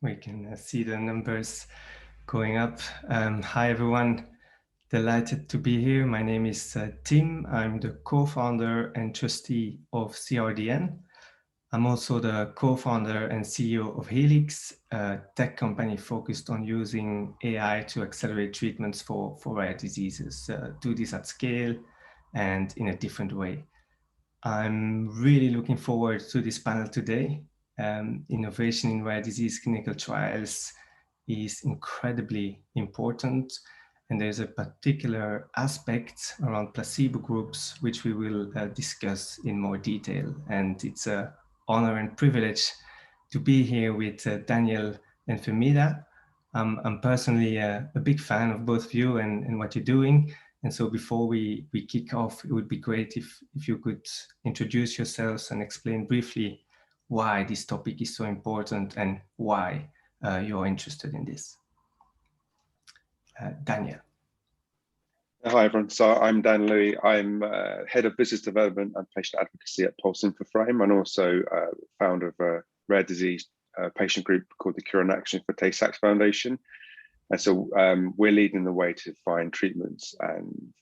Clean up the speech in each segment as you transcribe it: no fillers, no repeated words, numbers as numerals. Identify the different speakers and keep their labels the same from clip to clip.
Speaker 1: We can see the numbers going up. Hi, everyone. Delighted to be here. My name is Tim. I'm the co-founder and trustee of CRDN. I'm also the co-founder and CEO of Helix, a tech company focused on using AI to accelerate treatments for rare diseases. Do this at scale and in a different way. I'm really looking forward to this panel today. Innovation in rare disease clinical trials is incredibly important, and there's a particular aspect around placebo groups which we will discuss in more detail. And it's an honor and privilege to be here with Daniel and Femida. I'm personally a big fan of both of you and what you're doing. And so before we kick off, it would be great if you could introduce yourselves and explain briefly why this topic is so important and why you're interested in this. Daniel.
Speaker 2: Hi everyone, so I'm Dan Lewi. I'm Head of Business Development and Patient Advocacy at Pulse Infoframe, and also founder of a rare disease patient group called the Cure and Action for Tay-Sachs Foundation. And so we're leading the way to find treatments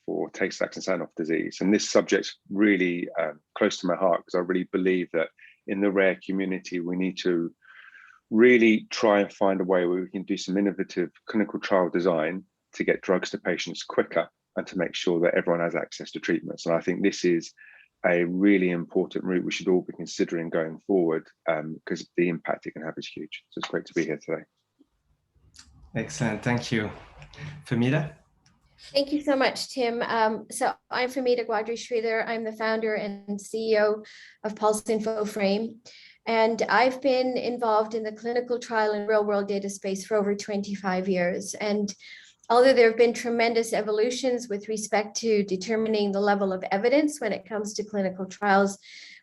Speaker 2: for Tay-Sachs and Sanoff disease. And this subject's really close to my heart because I really believe that in the rare community, we need to really try and find a way where we can do some innovative clinical trial design to get drugs to patients quicker and to make sure that everyone has access to treatments. And I think this is a really important route we should all be considering going forward because the impact it can have is huge. So it's great to be here today.
Speaker 1: Excellent, thank you. Femida?
Speaker 3: Thank you so much, Tim. So I'm Femida Gawdry-Sridhar. I'm the founder and CEO of Pulse Infoframe. And I've been involved in the clinical trial and real world data space for over 25 years. And although there have been tremendous evolutions with respect to determining the level of evidence when it comes to clinical trials,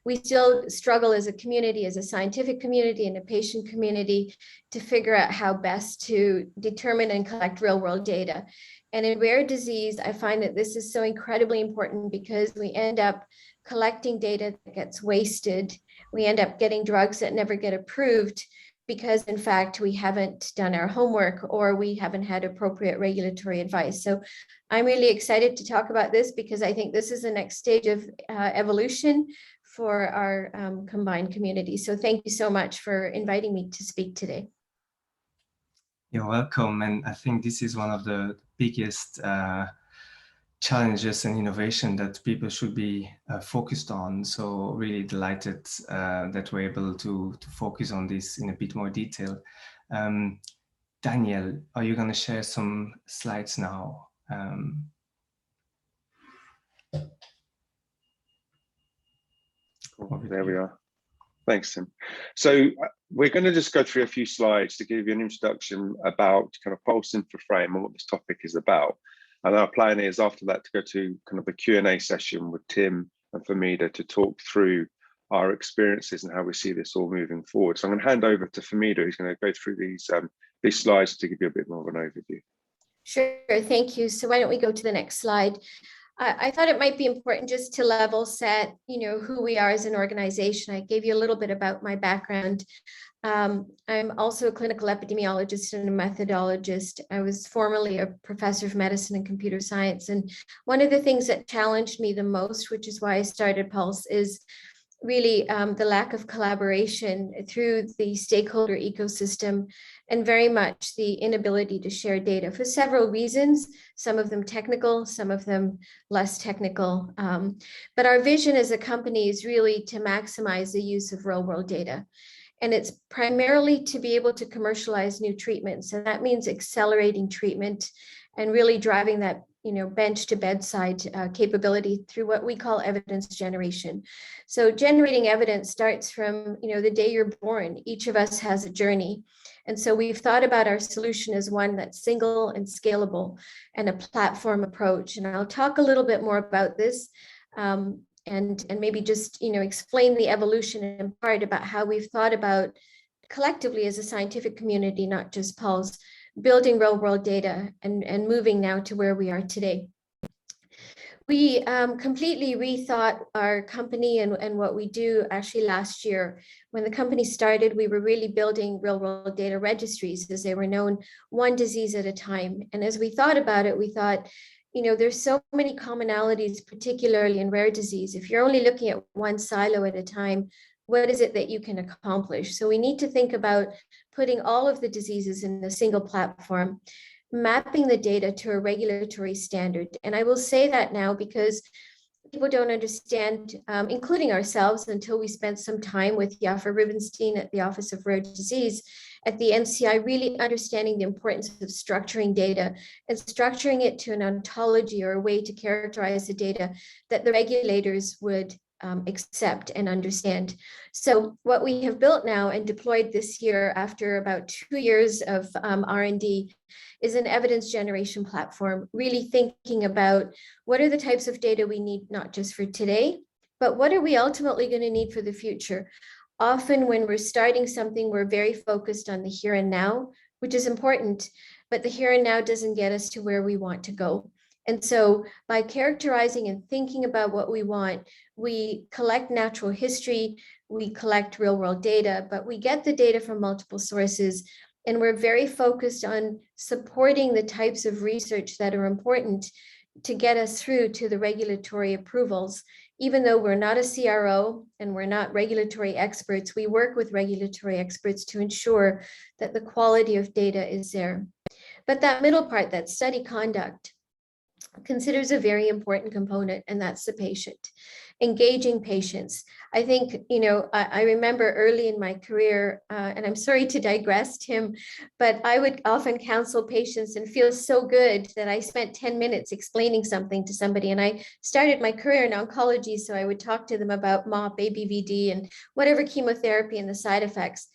Speaker 3: we still struggle as a community, as a scientific community and a patient community, to figure out how best to determine and collect real world data. And in rare disease, I find that this is so incredibly important because we end up collecting data that gets wasted. We end up getting drugs that never get approved because in fact, we haven't done our homework or we haven't had appropriate regulatory advice. So I'm really excited to talk about this because I think this is the next stage of evolution for our combined community. So thank you so much for inviting me to speak today.
Speaker 1: You're welcome. And I think this is one of the biggest challenges and innovation that people should be focused on. So really delighted that we're able to focus on this in a bit more detail. Daniel, are you going to share some slides now?
Speaker 2: There we are. Thanks, Tim. So we're going to just go through a few slides to give you an introduction about kind of Pulse Infoframe and what this topic is about. And our plan is after that to go to kind of a Q&A session with Tim and Femida to talk through our experiences and how we see this all moving forward. So I'm going to hand over to Femida, who's going to go through these slides to give you a bit more of an overview.
Speaker 3: Sure, thank you. So why don't we go to the next slide? I thought it might be important just to level set, who we are as an organization. I gave you a little bit about my background. I'm also a clinical epidemiologist and a methodologist. I was formerly a professor of medicine and computer science. And one of the things that challenged me the most, which is why I started Pulse, is really the lack of collaboration through the stakeholder ecosystem and very much the inability to share data for several reasons, some of them technical, some of them less technical. But our vision as a company is really to maximize the use of real world data. And it's primarily to be able to commercialize new treatments. And that means accelerating treatment and really driving that bench to bedside capability through what we call evidence generation. So generating evidence starts from the day you're born. Each of us has a journey. And so we've thought about our solution as one that's single and scalable and a platform approach. And I'll talk a little bit more about this and maybe just explain the evolution in part about how we've thought about collectively as a scientific community, not just Pulse, building real world data and moving now to where we are today. We completely rethought our company and what we do actually last year. When the company started, we were really building real-world data registries, as they were known, one disease at a time. And as we thought about it, we thought, you know, there's so many commonalities, particularly in rare disease. If you're only looking at one silo at a time, what is it that you can accomplish? So we need to think about putting all of the diseases in a single platform, mapping the data to a regulatory standard. And I will say that now because people don't understand, including ourselves, until we spent some time with Jaffa Rubenstein at the Office of Rare Disease at the NCI, really understanding the importance of structuring data and structuring it to an ontology or a way to characterize the data that the regulators would accept and understand. So what we have built now and deployed this year after about 2 years of R&D is an evidence generation platform, really thinking about what are the types of data we need, not just for today, but what are we ultimately going to need for the future? Often when we're starting something, we're very focused on the here and now, which is important, but the here and now doesn't get us to where we want to go. And so by characterizing and thinking about what we want, we collect natural history, we collect real world data, but we get the data from multiple sources. And we're very focused on supporting the types of research that are important to get us through to the regulatory approvals. Even though we're not a CRO and we're not regulatory experts, we work with regulatory experts to ensure that the quality of data is there. But that middle part, that study conduct, considers a very important component, and that's the patient. Engaging patients. I think, you know, I remember early in my career, and I'm sorry to digress, Tim, but I would often counsel patients and feel so good that I spent 10 minutes explaining something to somebody. And I started my career in oncology, so I would talk to them about MOP, ABVD, and whatever chemotherapy and the side effects.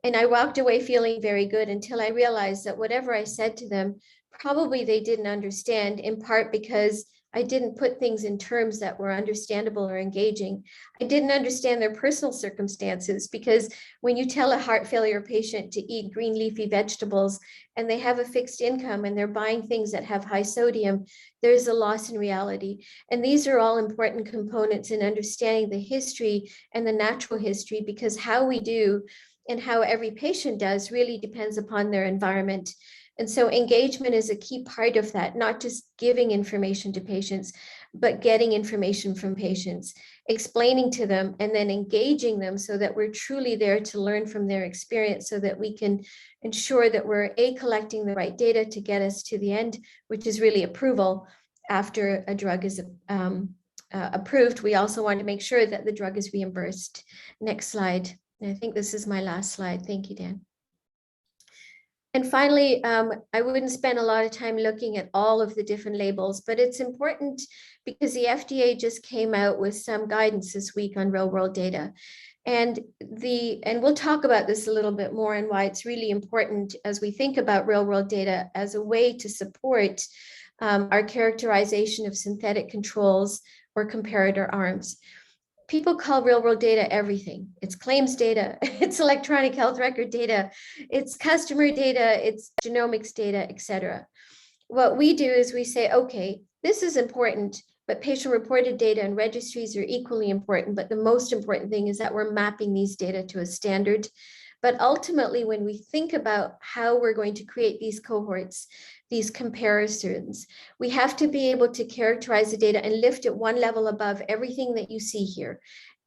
Speaker 3: And I walked away feeling very good until I realized that whatever I said to them, probably they didn't understand, in part because I didn't put things in terms that were understandable or engaging. I didn't understand their personal circumstances, because when you tell a heart failure patient to eat green leafy vegetables and they have a fixed income and they're buying things that have high sodium, there's a loss in reality. And these are all important components in understanding the history and the natural history, because how we do and how every patient does really depends upon their environment. And so engagement is a key part of that, not just giving information to patients, but getting information from patients, explaining to them, and then engaging them so that we're truly there to learn from their experience, so that we can ensure that we're collecting the right data to get us to the end, which is really approval. After a drug is approved, we also want to make sure that the drug is reimbursed. Next slide. And I think this is my last slide. Thank you, Dan. And finally, I wouldn't spend a lot of time looking at all of the different labels, but it's important because the FDA just came out with some guidance this week on real world data. And we'll talk about this a little bit more and why it's really important as we think about real world data as a way to support our characterization of synthetic controls or comparator arms. People call real world data everything. It's claims data, it's electronic health record data, it's customer data, it's genomics data, etc. What we do is we say, okay, this is important, but patient reported data and registries are equally important. But the most important thing is that we're mapping these data to a standard. But ultimately, when we think about how we're going to create these cohorts, these comparisons, we have to be able to characterize the data and lift it one level above everything that you see here.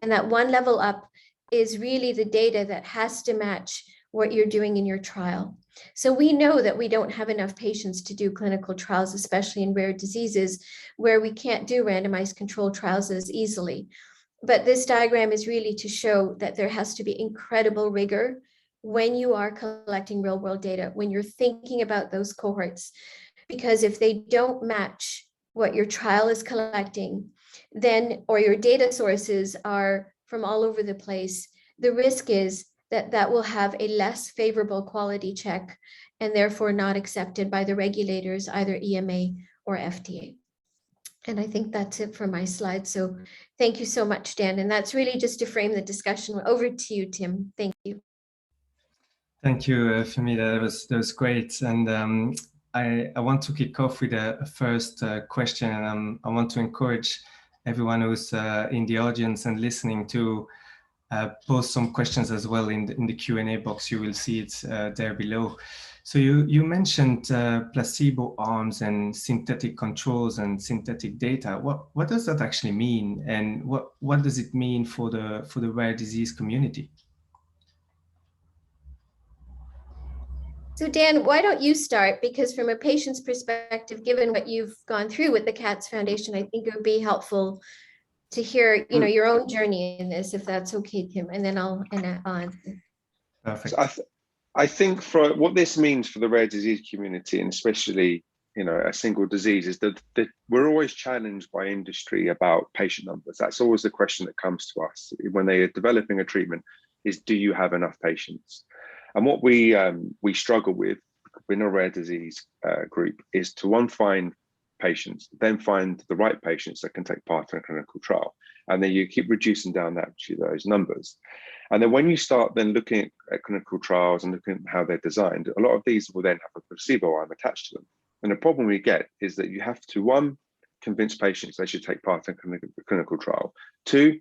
Speaker 3: And that one level up is really the data that has to match what you're doing in your trial. So we know that we don't have enough patients to do clinical trials, especially in rare diseases where we can't do randomized controlled trials as easily. But this diagram is really to show that there has to be incredible rigor when you are collecting real world data, when you're thinking about those cohorts, because if they don't match what your trial is collecting, then, or your data sources are from all over the place, the risk is that that will have a less favorable quality check and therefore not accepted by the regulators, either EMA or FDA. And I think that's it for my slide. So thank you so much, Dan. And that's really just to frame the discussion. Over to you, Tim. Thank you.
Speaker 1: Thank you, Femida. That was great. And I want to kick off with a first question, and I want to encourage everyone who's in the audience and listening to post some questions as well in the Q&A box. You will see it there below. So you mentioned placebo arms and synthetic controls and synthetic data. What does that actually mean, and what does it mean for the rare disease community?
Speaker 3: So Dan, why don't you start? Because from a patient's perspective, given what you've gone through with the CATS Foundation, I think it would be helpful to hear, your own journey in this, if that's okay, Tim, and then I'll answer.
Speaker 1: Perfect.
Speaker 2: So I think for what this means for the rare disease community, and especially a single disease, is that we're always challenged by industry about patient numbers. That's always the question that comes to us when they are developing a treatment: is do you have enough patients? And what we struggle with in a rare disease group is to find patients, then find the right patients that can take part in a clinical trial, and then you keep reducing down those numbers. And then when you start then looking at clinical trials and looking at how they're designed, a lot of these will then have a placebo arm attached to them. And the problem we get is that you have to, one, convince patients they should take part in a clinical trial, two,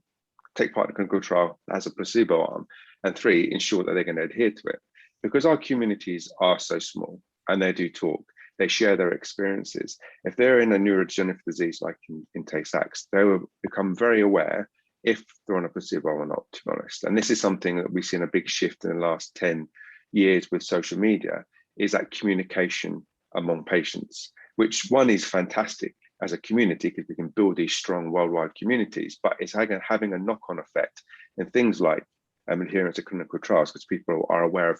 Speaker 2: take part in a clinical trial as a placebo arm, and three, ensure that they're going to adhere to it. Because our communities are so small and they do talk, they share their experiences. If they're in a neurodegenerative disease like in Tay-Sachs, they will become very aware if they're on a placebo or not, to be honest. And this is something that we've seen a big shift in the last 10 years with social media, is that communication among patients, which one is fantastic as a community because we can build these strong worldwide communities, but it's having a knock-on effect in things like adherence to clinical trials, because people are aware of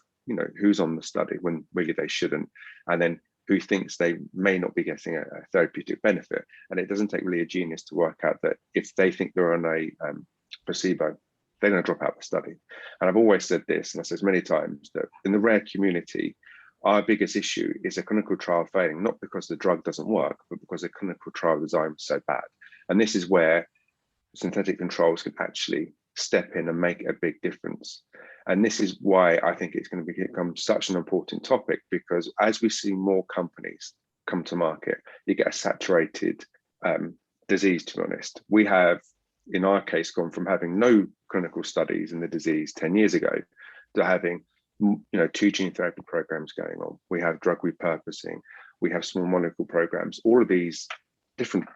Speaker 2: who's on the study when really they shouldn't, and then who thinks they may not be getting a therapeutic benefit. And it doesn't take really a genius to work out that if they think they're on a placebo, they're going to drop out the study. And I've always said this, and I said many times, that in the rare community, our biggest issue is a clinical trial failing, not because the drug doesn't work, but because the clinical trial design was so bad. And this is where synthetic controls can actually step in and make a big difference. And this is why I think it's going to become such an important topic, because as we see more companies come to market, you get a saturated disease, to be honest. We have, in our case, gone from having no clinical studies in the disease 10 years ago to having 2 gene therapy programs going on. We have drug repurposing, we have small molecule programs, all of these different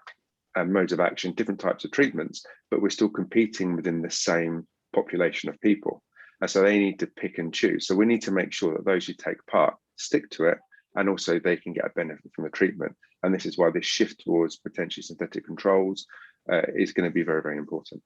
Speaker 2: modes of action, different types of treatments, but we're still competing within the same population of people. And so they need to pick and choose. So we need to make sure that those who take part stick to it, and also they can get a benefit from the treatment. And this is why this shift towards potentially synthetic controls is going to be very, very important.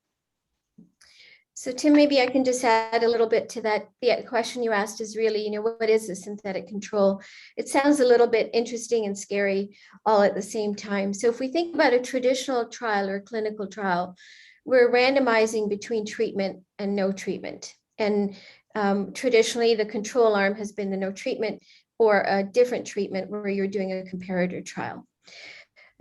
Speaker 3: So Tim, maybe I can just add a little bit to that. The question you asked is really, what is a synthetic control? It sounds a little bit interesting and scary all at the same time. So if we think about a traditional trial or clinical trial, we're randomizing between treatment and no treatment. And traditionally, the control arm has been the no treatment or a different treatment where you're doing a comparator trial.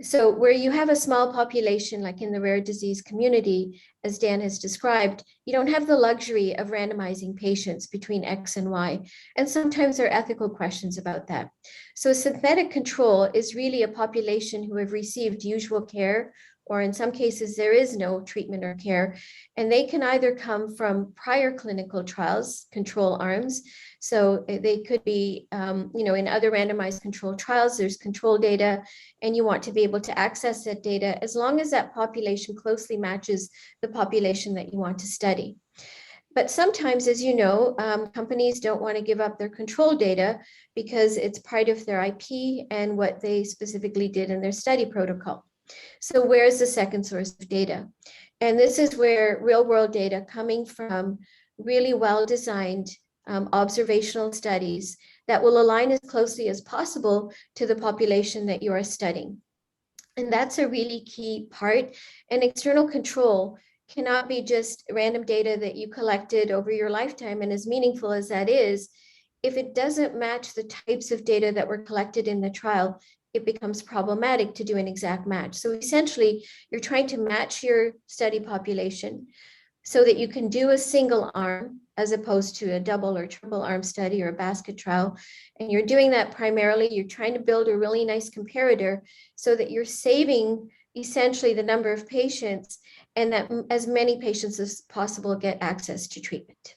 Speaker 3: So where you have a small population, like in the rare disease community, as Dan has described, you don't have the luxury of randomizing patients between X and Y. And sometimes there are ethical questions about that. So synthetic control is really a population who have received usual care, or in some cases, there is no treatment or care. And they can either come from prior clinical trials, control arms. So they could be, in other randomized control trials, there's control data, and you want to be able to access that data as long as that population closely matches the population that you want to study. But sometimes, as you know, companies don't want to give up their control data because it's part of their IP and what they specifically did in their study protocol. So where's the second source of data? And this is where real world data coming from really well-designed observational studies that will align as closely as possible to the population that you are studying. And that's a really key part. And external control cannot be just random data that you collected over your lifetime. And as meaningful as that is, if it doesn't match the types of data that were collected in the trial, it becomes problematic to do an exact match. So essentially, you're trying to match your study population so that you can do a single arm as opposed to a double or triple arm study or a basket trial. And you're doing that primarily, you're trying to build a really nice comparator so that you're saving essentially the number of patients and that as many patients as possible get access to treatment.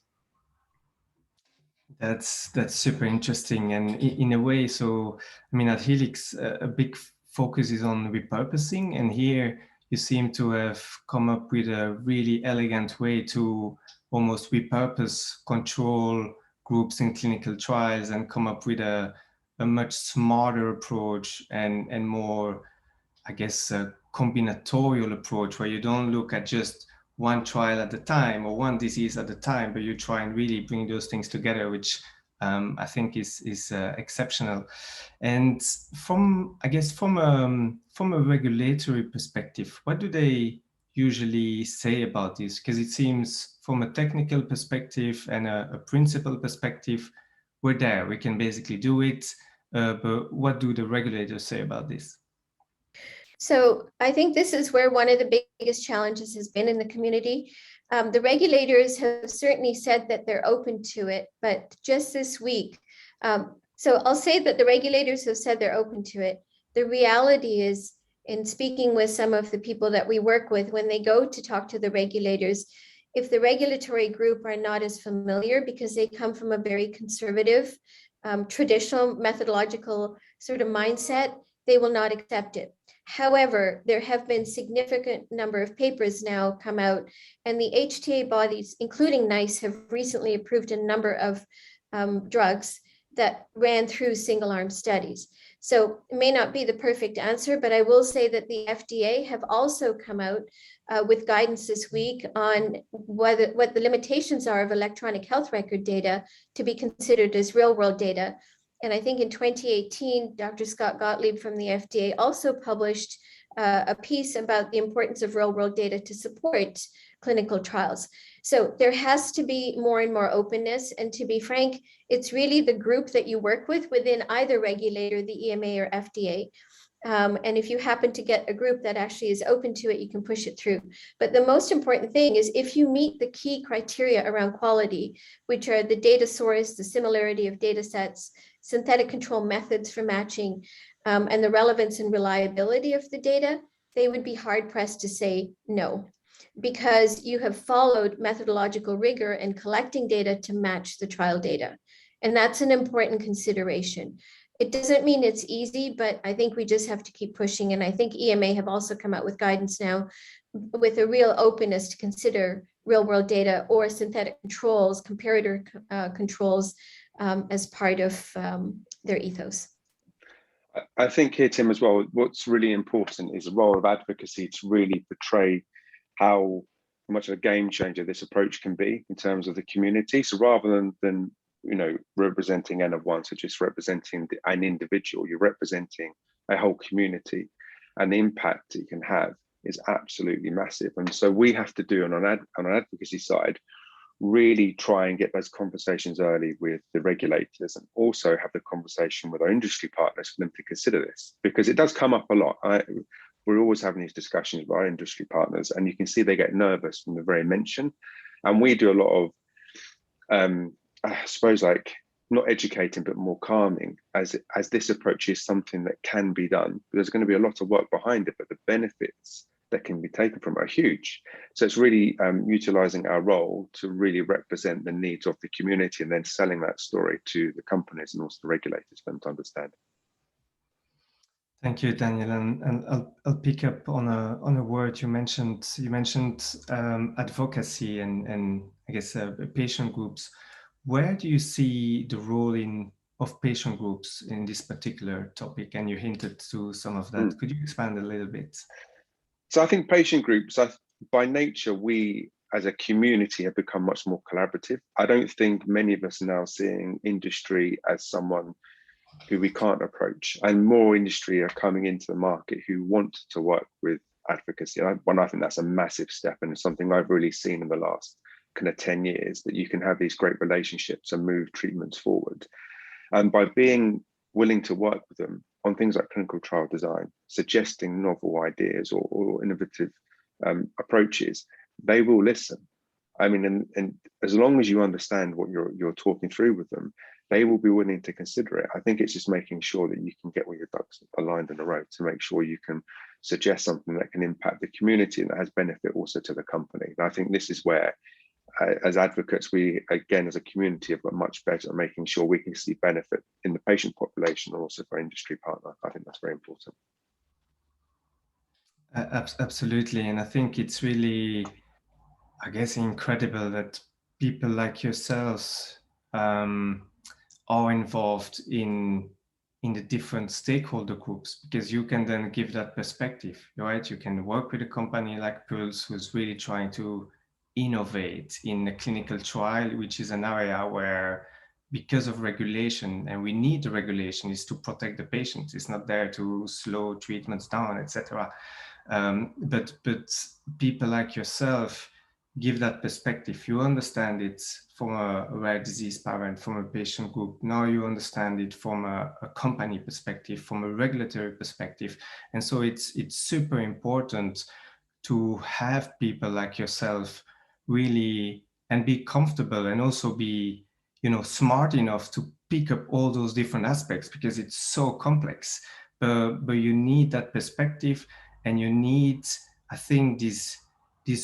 Speaker 1: That's super interesting, and in a way, so I mean, at Helix, a big focus is on repurposing, and here you seem to have come up with a really elegant way to almost repurpose control groups in clinical trials and come up with a much smarter approach and more, I guess, a combinatorial approach where you don't look at just one trial at a time or one disease at a time, but you try and really bring those things together, which I think is exceptional. And I guess from a regulatory perspective, what do they usually say about this? Because it seems from a technical perspective and a principle perspective, we're there, we can basically do it. But what do the regulators say about this?
Speaker 3: So I think this is where one of the biggest challenges has been in the community. The regulators have certainly said that they're open to it, but just this week, so I'll say that the regulators have said they're open to it. The reality is, in speaking with some of the people that we work with, when they go to talk to the regulators, if the regulatory group are not as familiar because they come from a very conservative, traditional methodological sort of mindset, they will not accept it. However, there have been significant number of papers now come out, and the HTA bodies, including NICE, have recently approved a number of drugs that ran through single-arm studies. So it may not be the perfect answer, but I will say that the FDA have also come out with guidance this week on what the limitations are of electronic health record data to be considered as real-world data. And I think in 2018, Dr. Scott Gottlieb from the FDA also published a piece about the importance of real-world data to support clinical trials. So there has to be more and more openness. And to be frank, it's really the group that you work with within either regulator, the EMA or FDA. And if you happen to get a group that actually is open to it, you can push it through. But the most important thing is if you meet the key criteria around quality, which are the data source, the similarity of data sets, synthetic control methods for matching, and the relevance and reliability of the data, they would be hard pressed to say no, because you have followed methodological rigor in collecting data to match the trial data. And that's an important consideration. It doesn't mean it's easy, but I think we just have to keep pushing. And I think EMA have also come out with guidance now with a real openness to consider real world data or synthetic controls, comparator controls as part of their ethos.
Speaker 2: I think here, Tim, as well, what's really important is the role of advocacy to really portray how much of a game changer this approach can be in terms of the community. So rather than representing N of one, so just representing an individual, you're representing a whole community, and the impact it can have is absolutely massive. And so we have to do on an advocacy side, really try and get those conversations early with the regulators, and also have the conversation with our industry partners for them to consider this, because it does come up a lot. We're always having these discussions with our industry partners, and you can see they get nervous from the very mention. And we do a lot of, I suppose, like not educating, but more calming, as this approach is something that can be done. There's going to be a lot of work behind it, but the benefits that can be taken from are huge. So it's really utilizing our role to really represent the needs of the community, and then selling that story to the companies and also the regulators for them to understand.
Speaker 1: Thank you, Daniel. And I'll pick up on a word you mentioned. You mentioned advocacy and I guess patient groups. Where do you see the role of patient groups in this particular topic? And you hinted to some of that. Could you expand a little bit?
Speaker 2: So I think patient groups, by nature, we as a community have become much more collaborative. I don't think many of us are now seeing industry as someone who we can't approach, and more industry are coming into the market who want to work with advocacy. And I think that's a massive step, and it's something I've really seen in the last kind of 10 years, that you can have these great relationships and move treatments forward. And by being willing to work with them on things like clinical trial design, suggesting novel ideas or innovative approaches, they will listen. I mean, and as long as you understand what you're talking through with them, they will be willing to consider it. I think it's just making sure that you can get all your ducks aligned in a row to make sure you can suggest something that can impact the community and that has benefit also to the company. And I think this is where, as advocates, we, again, as a community, have got much better at making sure we can see benefit in the patient population and also for industry partner. I think that's very important.
Speaker 1: Absolutely. And I think it's really, I guess, incredible that people like yourselves are involved in the different stakeholder groups, because you can then give that perspective, right? You can work with a company like Pulse, who's really trying to innovate in a clinical trial, which is an area where, because of regulation, and we need the regulation, is to protect the patients. It's not there to slow treatments down, etc. But people like yourself give that perspective. You understand it from a rare disease parent, from a patient group. Now you understand it from a company perspective, from a regulatory perspective. And so it's super important to have people like yourself really, and be comfortable, and also be, you know, smart enough to pick up all those different aspects, because it's so complex. But you need that perspective, and you need, I think, this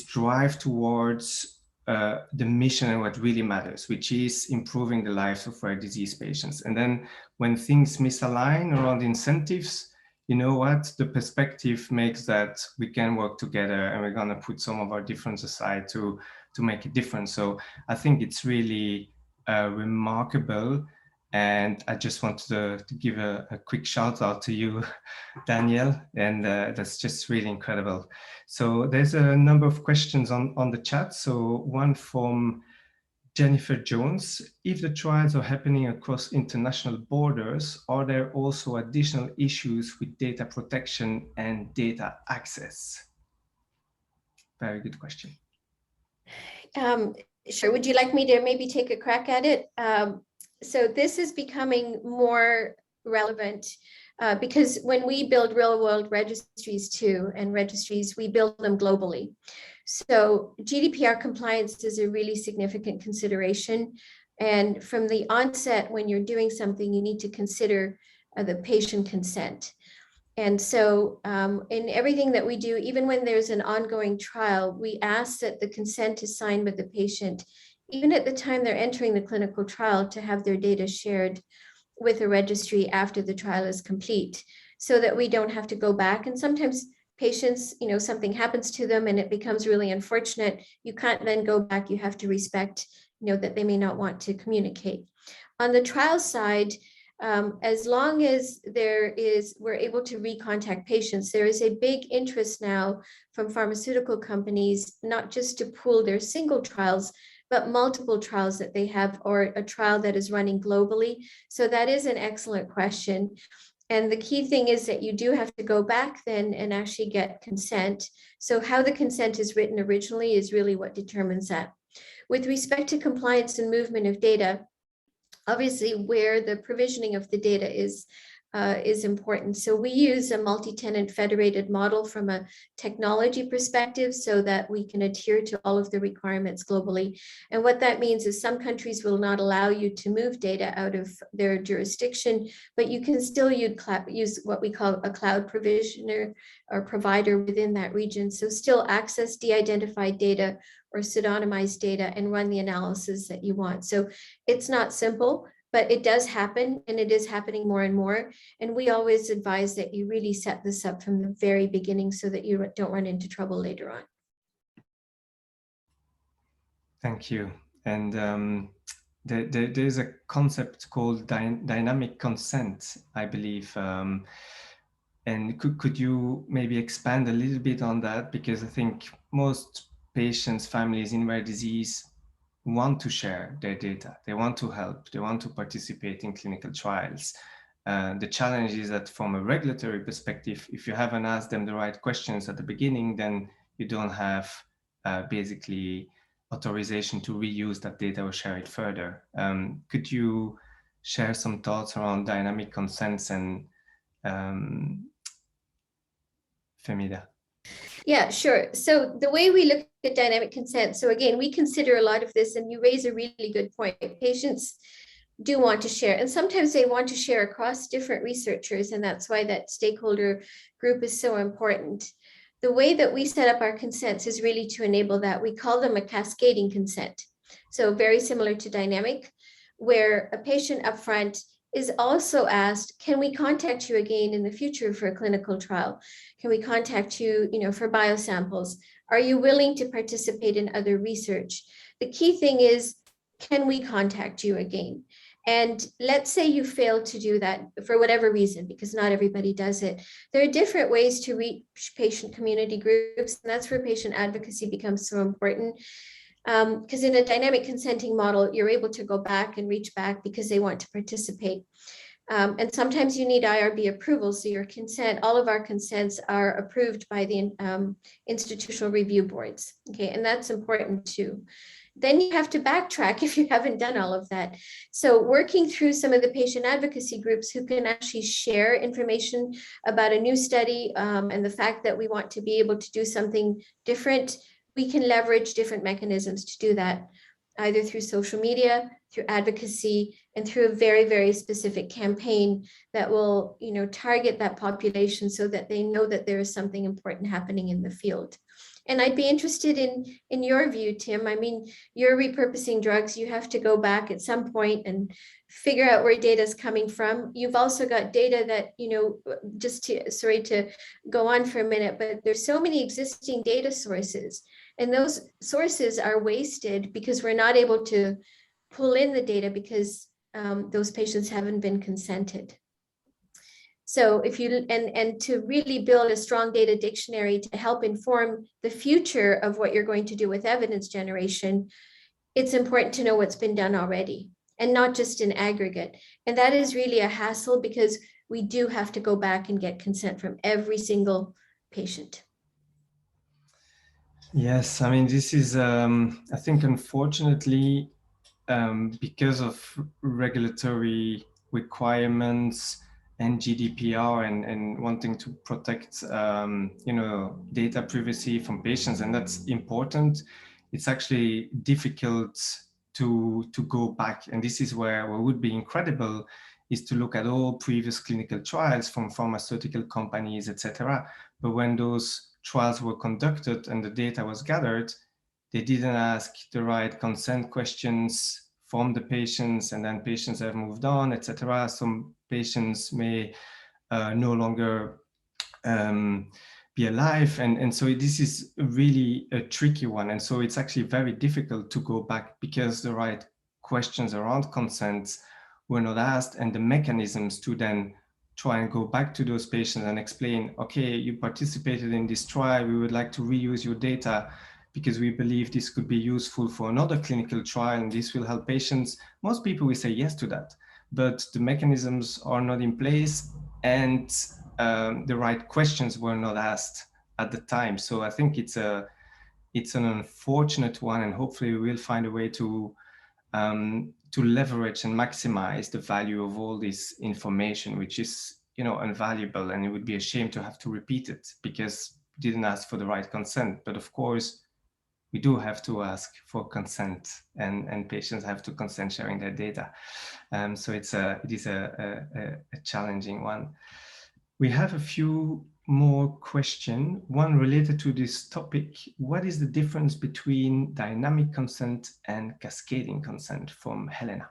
Speaker 1: drive towards the mission and what really matters, which is improving the lives of rare disease patients. And then when things misalign around incentives, you know what, the perspective makes that we can work together, and we're going to put some of our differences aside to make a difference. So I think it's really remarkable. And I just wanted to give a quick shout out to you, Daniel, and that's just really incredible. So there's a number of questions on the chat. So one from Jennifer Jones: if the trials are happening across international borders, are there also additional issues with data protection and data access? Very good question.
Speaker 3: Sure. Would you like me to maybe take a crack at it? So this is becoming more relevant because when we build real world registries too, and registries, we build them globally. So GDPR compliance is a really significant consideration. And from the onset, when you're doing something, you need to consider the patient consent. And so in everything that we do, even when there's an ongoing trial, we ask that the consent is signed with the patient, even at the time they're entering the clinical trial, to have their data shared with a registry after the trial is complete, so that we don't have to go back. And sometimes patients, you know, something happens to them and it becomes really unfortunate. You can't then go back. You have to respect, you know, that they may not want to communicate. On the trial side, as long as we're able to recontact patients, there is a big interest now from pharmaceutical companies, not just to pool their single trials, but multiple trials that they have, or a trial that is running globally. So that is an excellent question. And the key thing is that you do have to go back then and actually get consent. So how the consent is written originally is really what determines that. With respect to compliance and movement of data, obviously where the provisioning of the data is important. So we use a multi-tenant federated model from a technology perspective, so that we can adhere to all of the requirements globally. And what that means is some countries will not allow you to move data out of their jurisdiction, but you can still use what we call a cloud provisioner or provider within that region. So still access de-identified data or pseudonymized data and run the analysis that you want. So it's not simple, but it does happen, and it is happening more and more. And we always advise that you really set this up from the very beginning so that you don't run into trouble later on.
Speaker 1: Thank you. And there's a concept called dynamic consent, I believe. And could you maybe expand a little bit on that? Because I think most patients, families in rare disease want to share their data. They want to help. They want to participate in clinical trials. The challenge is that from a regulatory perspective, if you haven't asked them the right questions at the beginning, then you don't have basically authorization to reuse that data or share it further. Could you share some thoughts around dynamic consents and Femida?
Speaker 3: Yeah, sure. So the way we look at dynamic consent, so again, we consider a lot of this, and you raise a really good point. Patients do want to share, and sometimes they want to share across different researchers, and that's why that stakeholder group is so important. The way that we set up our consents is really to enable that. We call them a cascading consent. So very similar to dynamic, where a patient upfront is also asked, can we contact you again in the future for a clinical trial? Can we contact you, for biosamples? Are you willing to participate in other research? The key thing is, can we contact you again? And let's say you fail to do that for whatever reason, because not everybody does it. There are different ways to reach patient community groups, and that's where patient advocacy becomes so important. Because in a dynamic consenting model, you're able to go back and reach back because they want to participate. And sometimes you need IRB approval. So your consent, all of our consents are approved by the institutional review boards. Okay, and that's important too. Then you have to backtrack if you haven't done all of that. So working through some of the patient advocacy groups who can actually share information about a new study and the fact that we want to be able to do something different, we can leverage different mechanisms to do that, either through social media, through advocacy, and through a very, very specific campaign that will, target that population so that they know that there is something important happening in the field. And I'd be interested in your view, Tim. I mean, you're repurposing drugs. You have to go back at some point and figure out where data is coming from. You've also got data that, sorry to go on for a minute, but there's so many existing data sources, and those sources are wasted because we're not able to pull in the data because those patients haven't been consented. So if you, and to really build a strong data dictionary to help inform the future of what you're going to do with evidence generation, it's important to know what's been done already and not just in aggregate. And that is really a hassle because we do have to go back and get consent from every single patient.
Speaker 1: Yes, I mean, this is, I think, unfortunately, because of regulatory requirements and GDPR and wanting to protect, data privacy from patients, and that's important. It's actually difficult to go back, and this is where what would be incredible is to look at all previous clinical trials from pharmaceutical companies, etc. But when those trials were conducted and the data was gathered, they didn't ask the right consent questions from the patients, and then patients have moved on, etc. Some patients may no longer be alive, and so this is really a tricky one. And so it's actually very difficult to go back because the right questions around consent were not asked, and the mechanisms to then try and go back to those patients and explain, okay, you participated in this trial, we would like to reuse your data because we believe this could be useful for another clinical trial and this will help patients. Most people will say yes to that, but the mechanisms are not in place and the right questions were not asked at the time. So I think it's an unfortunate one, and hopefully we will find a way to leverage and maximize the value of all this information, which is, invaluable, and it would be a shame to have to repeat it because we didn't ask for the right consent. But of course, we do have to ask for consent, and patients have to consent sharing their data. So it is a challenging one. We have a few more questions, one related to this topic. What is the difference between dynamic consent and cascading consent, from Helena?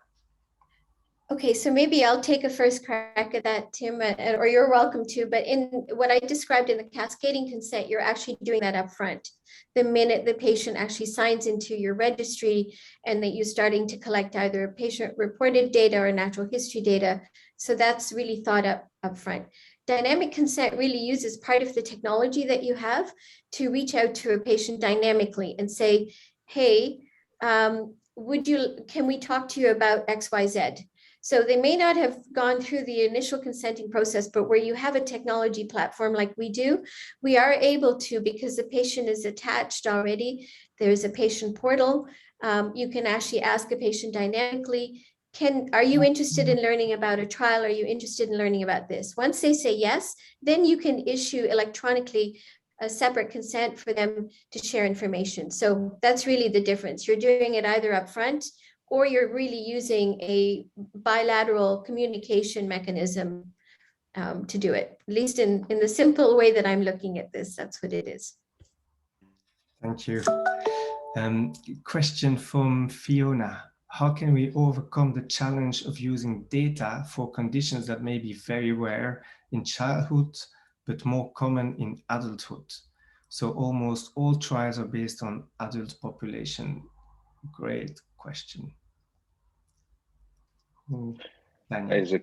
Speaker 3: Okay, so maybe I'll take a first crack at that, Tim, or you're welcome to. But in what I described in the cascading consent, you're actually doing that up front. The minute the patient actually signs into your registry and that you're starting to collect either patient-reported data or natural history data. So that's really thought up front. Dynamic consent really uses part of the technology that you have to reach out to a patient dynamically and say, hey, can we talk to you about XYZ? So they may not have gone through the initial consenting process, but where you have a technology platform like we do, we are able to, because the patient is attached already, there's a patient portal. You can actually ask a patient dynamically, are you interested in learning about a trial? Are you interested in learning about this? Once they say yes, then you can issue electronically a separate consent for them to share information. So that's really the difference. You're doing it either upfront or you're really using a bilateral communication mechanism to do it. At least in the simple way that I'm looking at this, that's what it is.
Speaker 1: Thank you. Question from Fiona. How can we overcome the challenge of using data for conditions that may be very rare in childhood, but more common in adulthood? So almost all trials are based on adult population. Great question.
Speaker 2: That is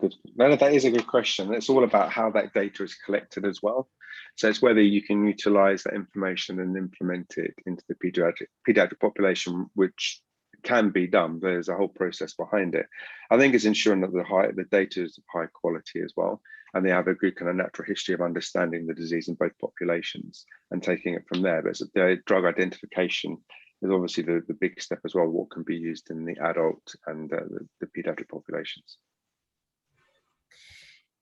Speaker 2: a good question. It's all about how that data is collected as well. So it's whether you can utilize that information and implement it into the pediatric population, which can be done. There's a whole process behind it. I think it's ensuring that the data is of high quality as well, and they have a good kind of natural history of understanding the disease in both populations and taking it from there. But the drug identification is obviously the big step as well, what can be used in the adult and the pediatric populations.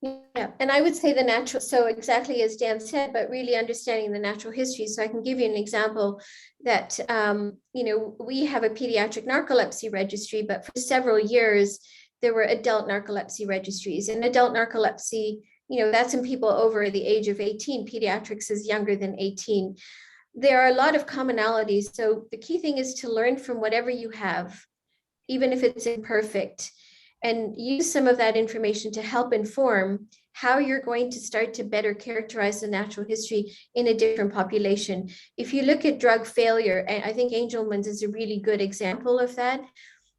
Speaker 3: Yeah, and I would say the natural, so exactly as Dan said, but really understanding the natural history. So I can give you an example that, we have a pediatric narcolepsy registry, but for several years, there were adult narcolepsy registries. And adult narcolepsy, that's in people over the age of 18. Pediatrics is younger than 18. There are a lot of commonalities. So the key thing is to learn from whatever you have, even if it's imperfect, and use some of that information to help inform how you're going to start to better characterize the natural history in a different population. If you look at drug failure, and I think Angelman's is a really good example of that.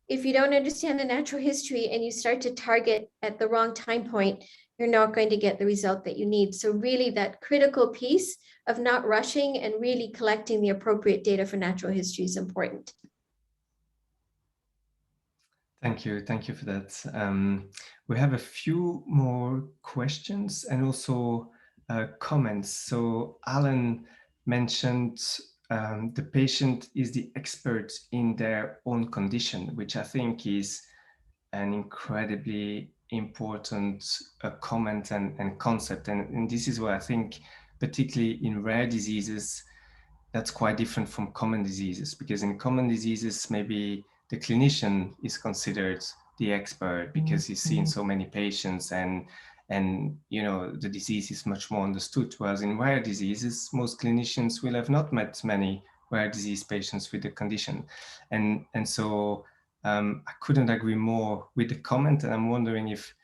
Speaker 3: If you don't understand the natural history and you start to target at the wrong time point, you're not going to get the result that you need. So really that critical piece of not rushing and really collecting the appropriate data for natural history is important.
Speaker 1: Thank you for that. We have a few more questions and also comments. So Alan mentioned the patient is the expert in their own condition, which I think is an incredibly important comment and concept. And this is where I think, particularly in rare diseases, that's quite different from common diseases, because in common diseases, maybe the clinician is considered the expert because he's seen so many patients and the disease is much more understood. Whereas in rare diseases, most clinicians will have not met many rare disease patients with the condition. And so I couldn't agree more with the comment. And I'm wondering if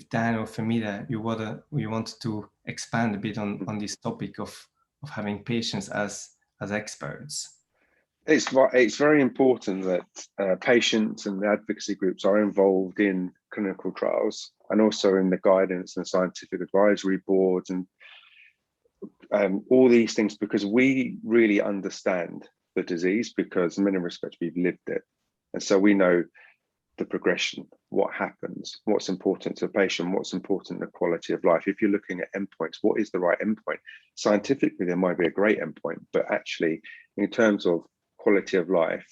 Speaker 1: Dan or Femida, you wanted to expand a bit on this topic of having patients as experts.
Speaker 2: It's very important that patients and the advocacy groups are involved in clinical trials and also in the guidance and scientific advisory boards and all these things, because we really understand the disease, because in many respects we've lived it. And so we know the progression, what happens, what's important to the patient, what's important in the quality of life. If you're looking at endpoints, what is the right endpoint? Scientifically, there might be a great endpoint, but actually in terms of quality of life,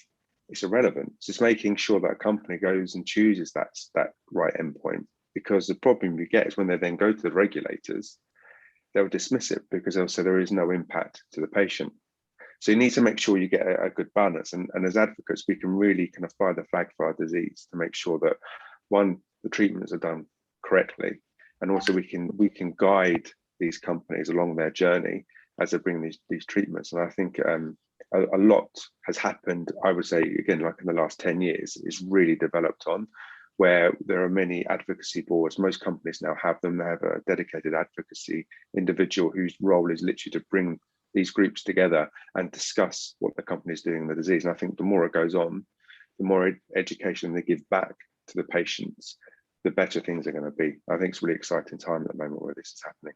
Speaker 2: it's irrelevant. It's just making sure that a company goes and chooses that right endpoint, because the problem you get is when they then go to the regulators, they'll dismiss it because they'll say there is no impact to the patient. So you need to make sure you get a good balance. And as advocates, we can really kind of fly the flag for our disease to make sure that, one, the treatments are done correctly, and also we can guide these companies along their journey as they bring these treatments. And I think a lot has happened, I would say, again, like in the last 10 years, is really developed on, where there are many advocacy boards. Most companies now have them. They have a dedicated advocacy individual whose role is literally to bring these groups together and discuss what the company is doing in the disease. And I think the more it goes on, the more education they give back to the patients, the better things are going to be. I think it's a really exciting time at the moment where this is happening.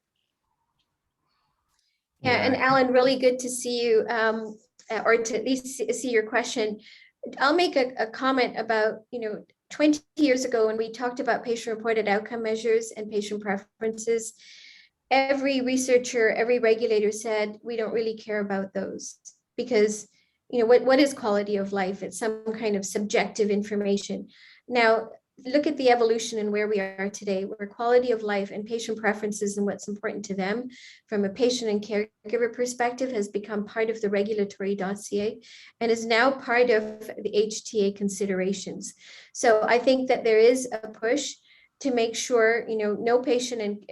Speaker 3: Yeah, and Alan, really good to see you, or to at least see your question. I'll make a comment about, 20 years ago when we talked about patient-reported outcome measures and patient preferences, every researcher, every regulator said, we don't really care about those because, what is quality of life? It's some kind of subjective information. Now, look at the evolution and where we are today, where quality of life and patient preferences and what's important to them from a patient and caregiver perspective has become part of the regulatory dossier and is now part of the HTA considerations. So I think that there is a push to make sure, no patient and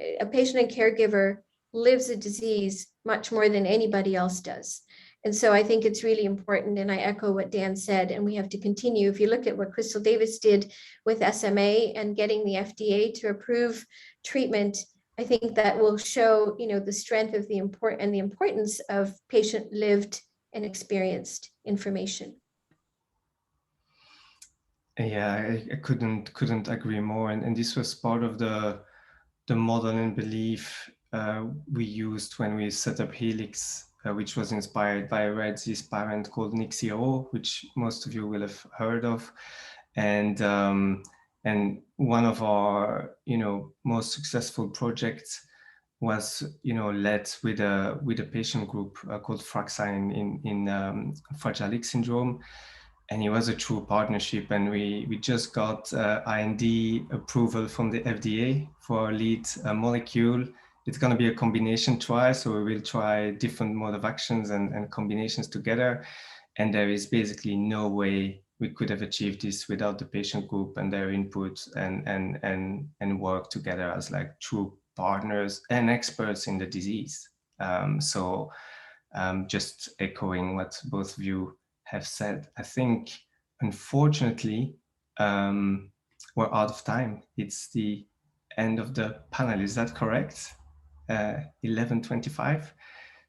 Speaker 3: caregiver lives a disease much more than anybody else does. And so I think it's really important, and I echo what Dan said, and we have to continue. If you look at what Crystal Davis did with SMA and getting the FDA to approve treatment, I think that will show, the strength of the importance of patient lived and experienced information.
Speaker 1: Yeah, I couldn't agree more. And this was part of the model and belief we used when we set up Helix, which was inspired by a rare disease parent called NIC-CRO, which most of you will have heard of. And one of our most successful projects was led with a patient group called FRAXA in Fragile X syndrome. And it was a true partnership, and we just got IND approval from the FDA for our lead molecule. It's going to be a combination trial, so we will try different mode of actions and combinations together. And there is basically no way we could have achieved this without the patient group and their input and work together as like true partners and experts in the disease. Just echoing what both of you have said. I think, unfortunately, we're out of time. It's the end of the panel. Is that correct? 11:25.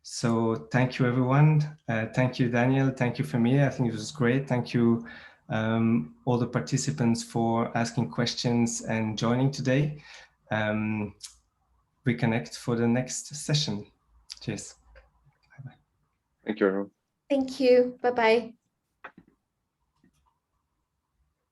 Speaker 1: So thank you, everyone. Thank you, Daniel. Thank you, Femida. I think it was great. Thank you, all the participants, for asking questions and joining today. Reconnect for the next session. Cheers. Bye-bye.
Speaker 2: Thank you, everyone.
Speaker 3: Thank you. Bye-bye.